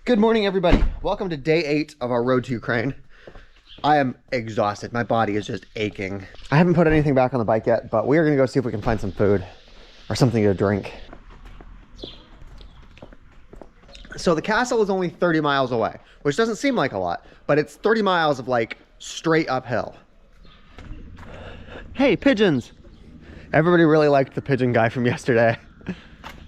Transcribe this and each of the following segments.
Good morning, everybody. Welcome to day 8 of our road to Ukraine. I am exhausted. My body is just aching. I haven't put anything back on the bike yet, but we are gonna go see if we can find some food or something to drink. So the castle is only 30 miles away, which doesn't seem like a lot, but it's 30 miles of like straight uphill. Hey, pigeons. Everybody really liked the pigeon guy from yesterday.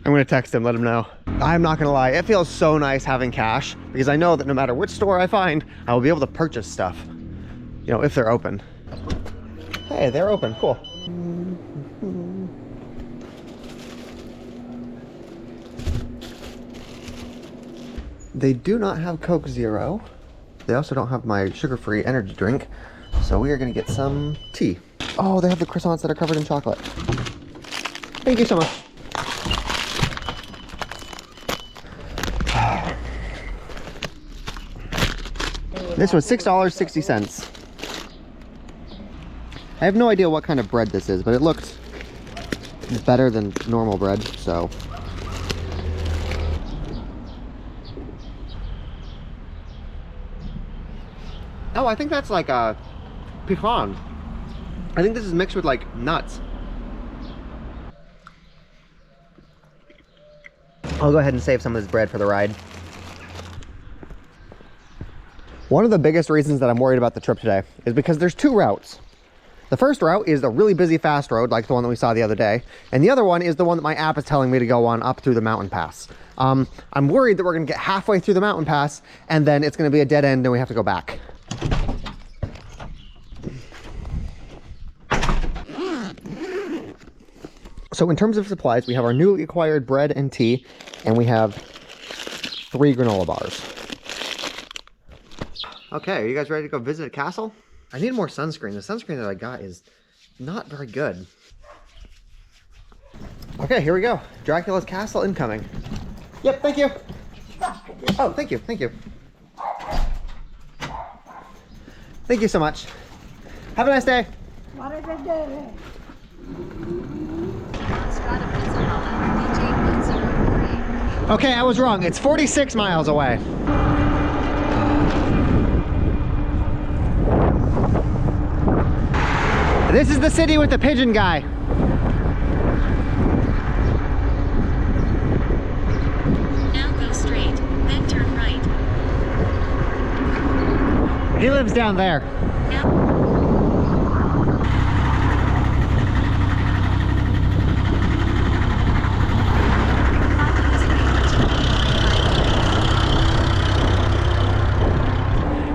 I'm gonna text him, let him know. I'm not gonna lie, it feels so nice having cash because I know that no matter which store I find, I will be able to purchase stuff. You know, if they're open. Hey, they're open, cool. They do not have Coke Zero. They also don't have my sugar-free energy drink. So we are gonna get some tea. Oh, they have the croissants that are covered in chocolate. Thank you so much. This was $6.60. I have no idea what kind of bread this is, but it looked better than normal bread, so. Oh, I think that's like a pecan. I think this is mixed with like nuts. I'll go ahead and save some of this bread for the ride. One of the biggest reasons that I'm worried about the trip today is because there's two routes. The first route is a really busy fast road like the one that we saw the other day. And the other one is the one that my app is telling me to go on up through the mountain pass. I'm worried that we're gonna get halfway through the mountain pass and then it's gonna be a dead end and we have to go back. So in terms of supplies, we have our newly acquired bread and tea, and we have 3 granola bars. Okay, are you guys ready to go visit a castle? I need more sunscreen. The sunscreen that I got is not very good. Okay, here we go. Dracula's castle incoming. Yep, thank you. Oh, thank you, thank you. Thank you so much. Have a nice day. Okay, I was wrong. It's 46 miles away. This is the city with the pigeon guy. Now go straight, then turn right. He lives down there.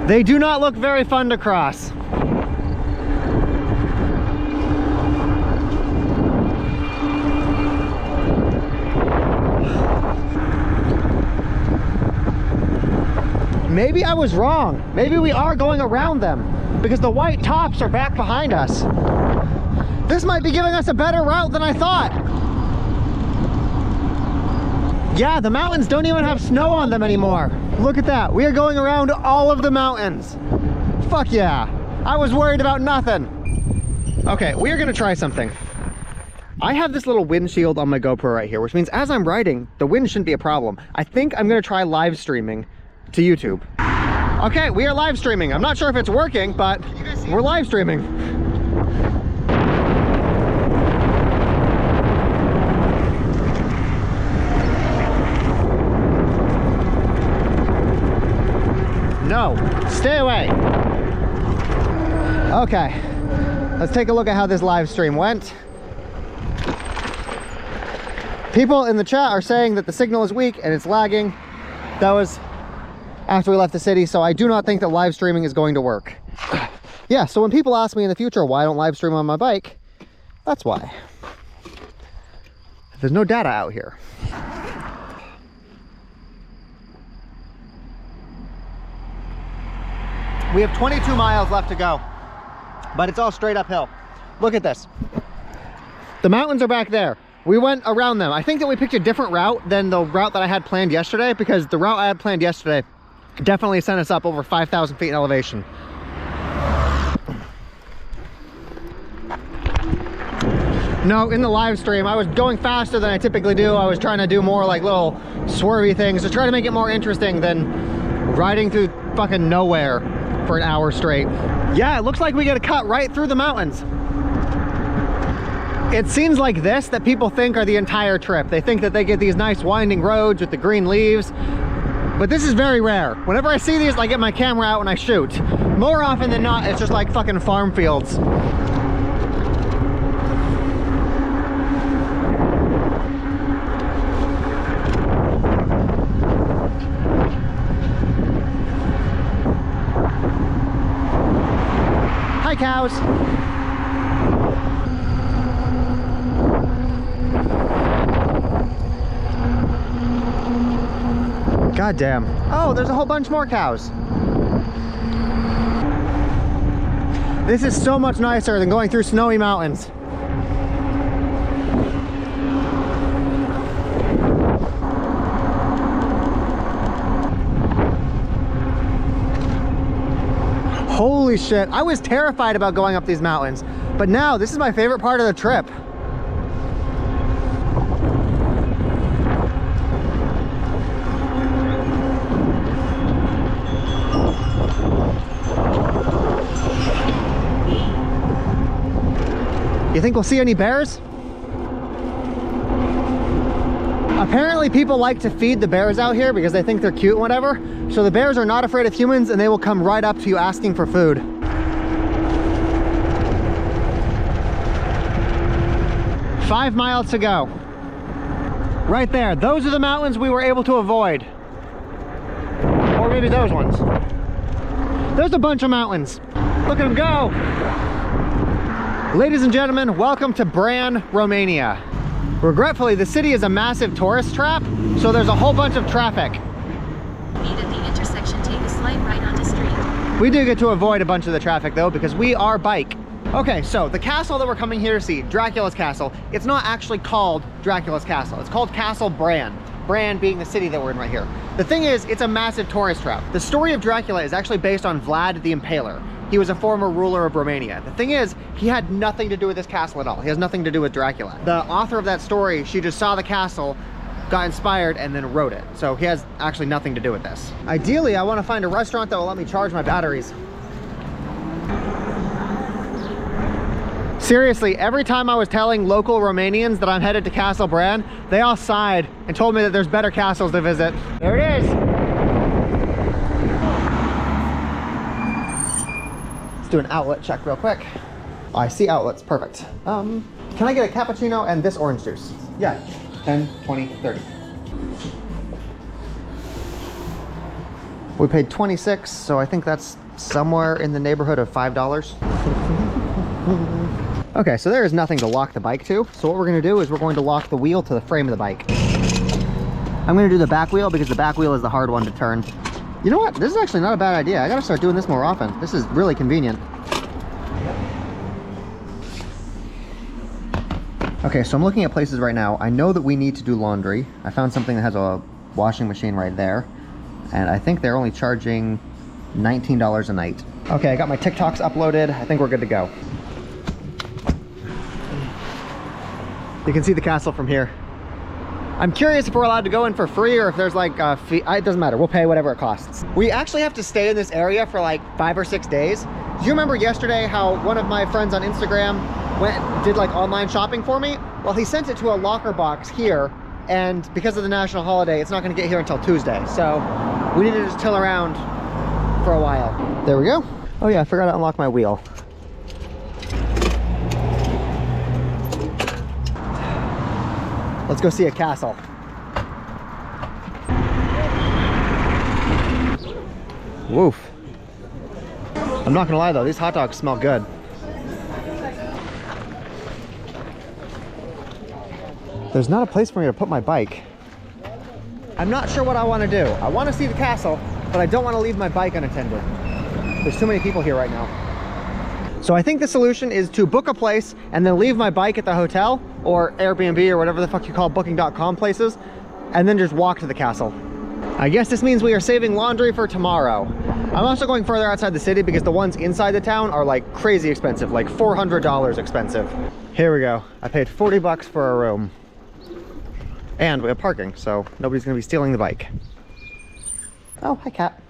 They do not look very fun to cross. Maybe I was wrong. Maybe we are going around them because the white tops are back behind us. This might be giving us a better route than I thought. Yeah, the mountains don't even have snow on them anymore. Look at that. We are going around all of the mountains. Fuck yeah. I was worried about nothing. Okay, we are gonna try something. I have this little windshield on my GoPro right here, which means as I'm riding, the wind shouldn't be a problem. I think I'm gonna try live streaming to YouTube. Okay, we are live streaming. I'm not sure if it's working, but we're live streaming. No, stay away. Okay, let's take a look at how this live stream went. People in the chat are saying that the signal is weak and it's lagging. That was after we left the city, so I do not think that live streaming is going to work. Yeah, so when people ask me in the future why I don't live stream on my bike, that's why. There's no data out here. We have 22 miles left to go, but it's all straight uphill. Look at this. The mountains are back there. We went around them. I think that we picked a different route than the route that I had planned yesterday, because the route I had planned yesterday definitely sent us up over 5,000 feet in elevation. No, in the live stream, I was going faster than I typically do. I was trying to do more like little swervy things to try to make it more interesting than riding through fucking nowhere for an hour straight. Yeah, it looks like we get a cut right through the mountains. It seems like this that people think are the entire trip. They think that they get these nice winding roads with the green leaves, but this is very rare. Whenever I see these, I get my camera out and I shoot. More often than not, it's just like fucking farm fields. Hi, cows. God damn. Oh, there's a whole bunch more cows. This is so much nicer than going through snowy mountains. Holy shit, I was terrified about going up these mountains, but now this is my favorite part of the trip. You think we'll see any bears? Apparently people like to feed the bears out here because they think they're cute and whatever. So the bears are not afraid of humans and they will come right up to you asking for food. Five miles to go. Right there, those are the mountains we were able to avoid. Or maybe those ones. There's a bunch of mountains. Look at them go. Ladies and gentlemen, welcome to Bran, Romania. Regretfully, the city is a massive tourist trap, so there's a whole bunch of traffic. Meet at the intersection, take a slight right onto street. We do get to avoid a bunch of the traffic though, because we are bike. Okay, so the castle that we're coming here to see, Dracula's Castle, it's not actually called Dracula's Castle. It's called Castle Bran. Bran being the city that we're in right here. The thing is, it's a massive tourist trap. The story of Dracula is actually based on Vlad the Impaler. He was a former ruler of Romania. The thing is, he had nothing to do with this castle at all. He has nothing to do with Dracula. The author of that story, she just saw the castle, got inspired, and then wrote it. So he has actually nothing to do with this. Ideally, I want to find a restaurant that will let me charge my batteries. Seriously, every time I was telling local Romanians that I'm headed to Castle Bran, they all sighed and told me that there's better castles to visit. There it is. Let's do an outlet check real quick. Oh, I see outlets, perfect. Can I get a cappuccino and this orange juice? Yeah, 10, 20, 30. We paid 26, so I think that's somewhere in the neighborhood of $5. Okay, so there is nothing to lock the bike to. So what we're gonna do is we're going to lock the wheel to the frame of the bike. I'm gonna do the back wheel because the back wheel is the hard one to turn. You know what? This is actually not a bad idea. I gotta start doing this more often. This is really convenient. Okay, so I'm looking at places right now. I know that we need to do laundry. I found something that has a washing machine right there. And I think they're only charging $19 a night. Okay, I got my TikToks uploaded. I think we're good to go. You can see the castle from here. I'm curious if we're allowed to go in for free or if there's like a fee. It doesn't matter, we'll pay whatever it costs. We actually have to stay in this area for like 5 or 6 days. Do you remember yesterday how one of my friends on Instagram did like online shopping for me? Well, he sent it to a locker box here, and because of the national holiday, it's not gonna get here until Tuesday. So we need to just chill around for a while. There we go. Oh yeah, I forgot to unlock my wheel. Let's go see a castle. Woof. I'm not gonna lie though, these hot dogs smell good. There's not a place for me to put my bike. I'm not sure what I want to do. I want to see the castle, but I don't want to leave my bike unattended. There's too many people here right now. So I think the solution is to book a place and then leave my bike at the hotel or Airbnb or whatever the fuck you call booking.com places, and then just walk to the castle. I guess this means we are saving laundry for tomorrow. I'm also going further outside the city because the ones inside the town are like crazy expensive, like $400 expensive. Here we go. I paid 40 bucks for a room. And we have parking, so nobody's gonna be stealing the bike. Oh, hi, cat.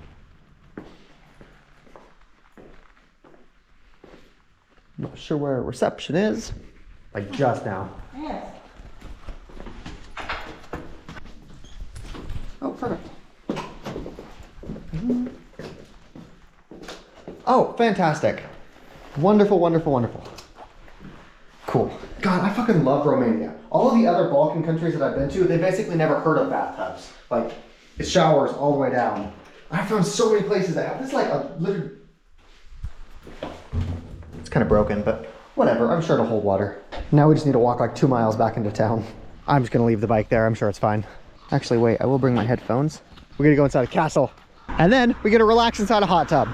Not sure where reception is. Like just now. Yes. Oh, perfect. Oh, fantastic. Wonderful, wonderful, wonderful. Cool. God, I fucking love Romania. All of the other Balkan countries that I've been to, they basically never heard of bathtubs. Like, it's showers all the way down. I found so many places that have this, like, a literally... It's kind of broken, but whatever. I'm sure it'll hold water. Now we just need to walk like 2 miles back into town. I'm just gonna leave the bike there. I'm sure it's fine. Actually, wait, I will bring my headphones. We're gonna go inside a castle. And then we're gonna relax inside a hot tub.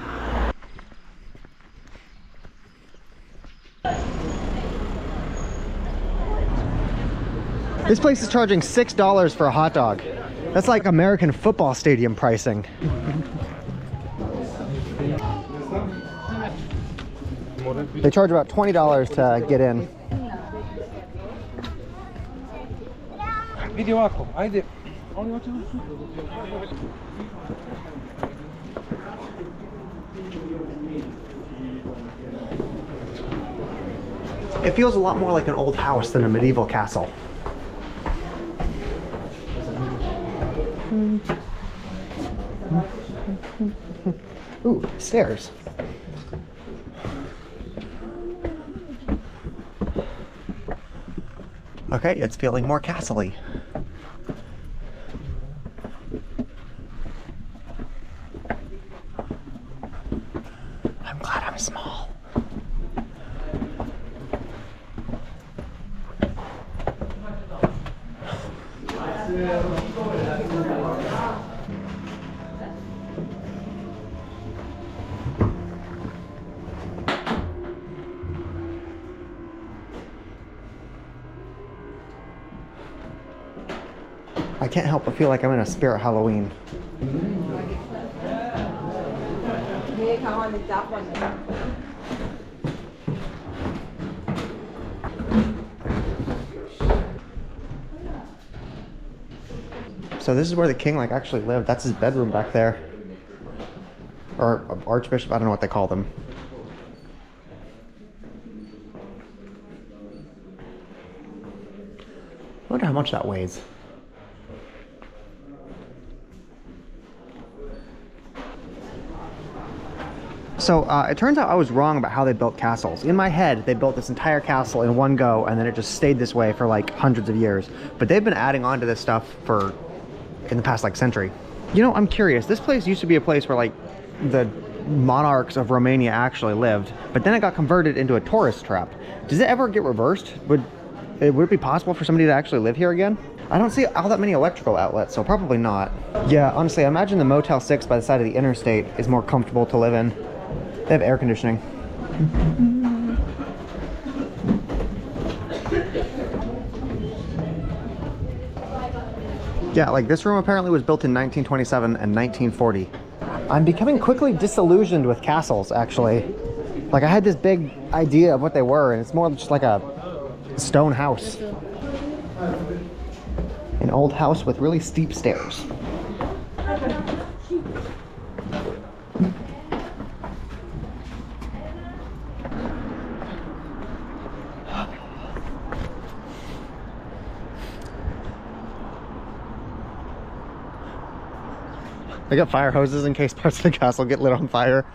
This place is charging $6 for a hot dog. That's like American football stadium pricing. They charge about $20 to get in. Vidi ovako, ajde. It feels a lot more like an old house than a medieval castle. Ooh, stairs. Okay, it's feeling more castle-y. I'm glad I'm small. I can't help but feel like I'm in a spirit Halloween. So this is where the king like actually lived. That's his bedroom back there. Or archbishop, I don't know what they call them. I wonder how much that weighs. So it turns out I was wrong about how they built castles. In my head, they built this entire castle in one go, and then it just stayed this way for like hundreds of years. But they've been adding on to this stuff for in the past like century. You know, I'm curious. This place used to be a place where like the monarchs of Romania actually lived, but then it got converted into a tourist trap. Does it ever get reversed? Would it be possible for somebody to actually live here again? I don't see all that many electrical outlets, so probably not. Yeah, honestly, I imagine the Motel 6 by the side of the interstate is more comfortable to live in. They have air conditioning. Yeah, like this room apparently was built in 1927 and 1940. I'm becoming quickly disillusioned with castles, actually. Like I had this big idea of what they were, and it's more just like a stone house. An old house with really steep stairs. They got fire hoses in case parts of the castle get lit on fire.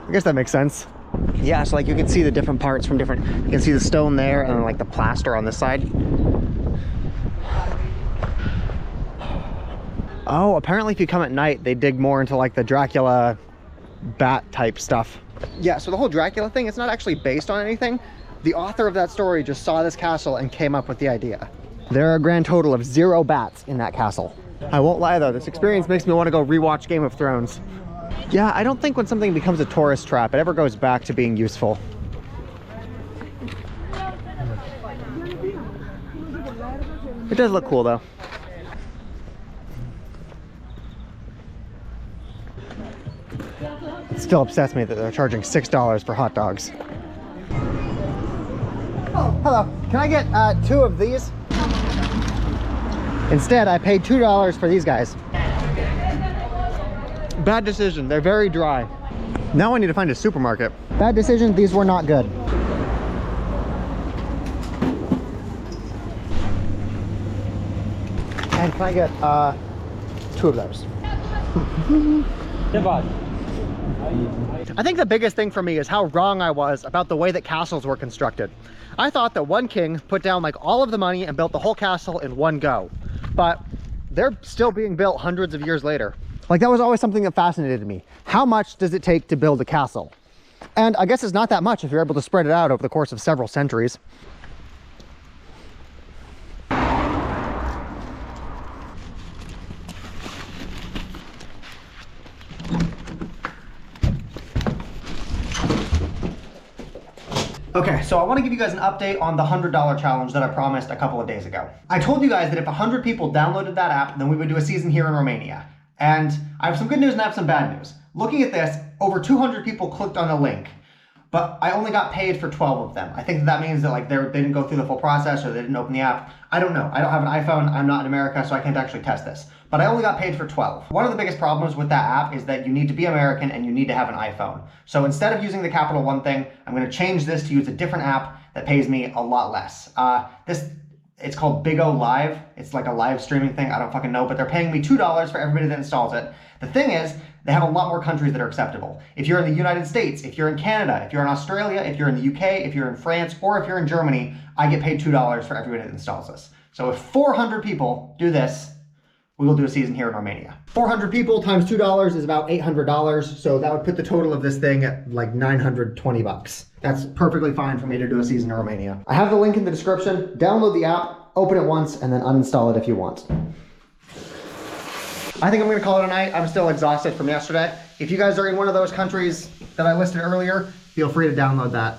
I guess that makes sense. Yeah, so like you can see the different parts from different, you can see the stone there and then like the plaster on this side. Oh, apparently if you come at night, they dig more into like the Dracula bat type stuff. Yeah, so the whole Dracula thing, it's not actually based on anything. The author of that story just saw this castle and came up with the idea. There are a grand total of 0 bats in that castle. I won't lie though, this experience makes me want to go rewatch Game of Thrones. Yeah, I don't think when something becomes a tourist trap, it ever goes back to being useful. It does look cool though. It still upsets me that they're charging $6 for hot dogs. Oh. Hello, can I get 2 of these? Instead, I paid $2 for these guys. Bad decision, they're very dry. Now I need to find a supermarket. Bad decision, these were not good. And can I get 2 of those? I think the biggest thing for me is how wrong I was about the way that castles were constructed. I thought that one king put down like all of the money and built the whole castle in one go, but they're still being built hundreds of years later. Like, that was always something that fascinated me. How much does it take to build a castle? And I guess it's not that much if you're able to spread it out over the course of several centuries. Okay, so I want to give you guys an update on the $100 challenge that I promised a couple of days ago. I told you guys that if 100 people downloaded that app, then we would do a season here in Romania. And I have some good news and I have some bad news. Looking at this, over 200 people clicked on the link, but I only got paid for 12 of them. I think that means that like they didn't go through the full process or they didn't open the app. I don't know. I don't have an iPhone. I'm not in America, so I can't actually test this. But I only got paid for 12. One of the biggest problems with that app is that you need to be American and you need to have an iPhone. So instead of using the Capital One thing, I'm going to change this to use a different app that pays me a lot less. It's called Big O Live. It's like a live streaming thing. I don't fucking know, but they're paying me $2 for everybody that installs it. The thing is, they have a lot more countries that are acceptable. If you're in the United States, if you're in Canada, if you're in Australia, if you're in the UK, if you're in France, or if you're in Germany, I get paid $2 for everybody that installs this. So if 400 people do this, we will do a season here in Romania. 400 people times $2 is about $800. So that would put the total of this thing at like 920 bucks. That's perfectly fine for me to do a season in Romania. I have the link in the description. Download the app, open it once, and then uninstall it if you want. I think I'm gonna call it a night. I'm still exhausted from yesterday. If you guys are in one of those countries that I listed earlier, feel free to download that.